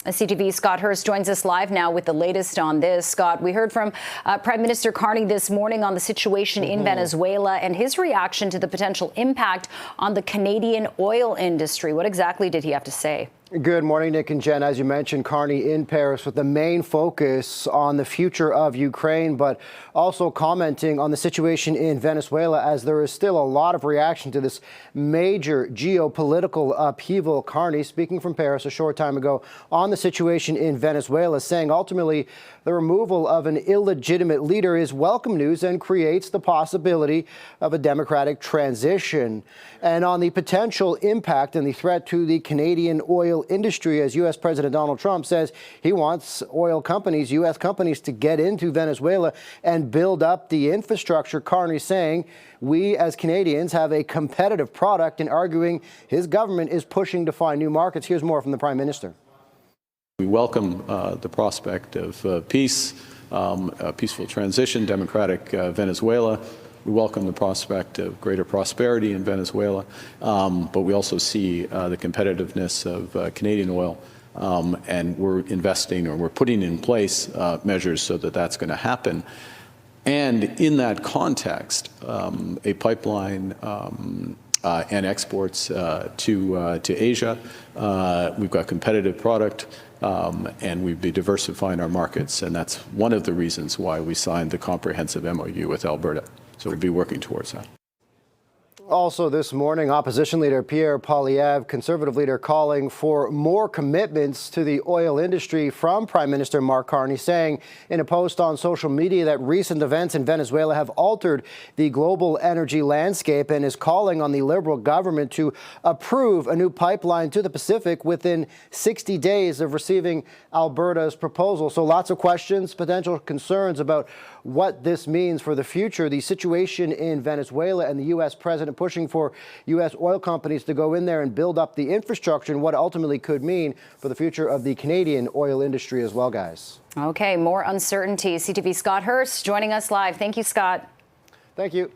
CTV's Scott Hurst joins us live now with the latest on this. Scott, we heard from Prime Minister Carney this morning on the situation in Venezuela and his reaction to the potential impact on the Canadian oil industry. What exactly did he have to say? Good morning, Nick and Jen. As you mentioned, Carney in Paris with the main focus on the future of Ukraine, but also commenting on the situation in Venezuela, as there is still a lot of reaction to this major geopolitical upheaval. Carney, speaking from Paris a short time ago on the situation in Venezuela, saying ultimately the removal of an illegitimate leader is welcome news and creates the possibility of a democratic transition. And on the potential impact and the threat to the Canadian oil industry, as U.S. President Donald Trump says he wants oil companies, U.S. companies, to get into Venezuela and build up the infrastructure. Carney saying we as Canadians have a competitive product, and arguing his government is pushing to find new markets. Here's more from the Prime Minister. We welcome the prospect of peace, a peaceful transition, democratic Venezuela. We welcome the prospect of greater prosperity in Venezuela, but we also see the competitiveness of Canadian oil, and we're investing, or we're putting in place measures so that that's going to happen. And in that context, a pipeline and exports to Asia. We've got competitive product, and we'd be diversifying our markets, and that's one of the reasons why we signed the comprehensive MOU with Alberta. So we'll be working towards that. Also this morning, opposition leader Pierre Poilievre, Conservative leader, calling for more commitments to the oil industry from Prime Minister Mark Carney, saying in a post on social media that recent events in Venezuela have altered the global energy landscape, and is calling on the Liberal government to approve a new pipeline to the Pacific within 60 days of receiving Alberta's proposal. So lots of questions, potential concerns about what this means for the future. The situation in Venezuela and the U.S. president pushing for U.S. oil companies to go in there and build up the infrastructure, and what ultimately could mean for the future of the Canadian oil industry as well, guys. Okay, more uncertainty. CTV Scott Hurst joining us live. Thank you, Scott. Thank you.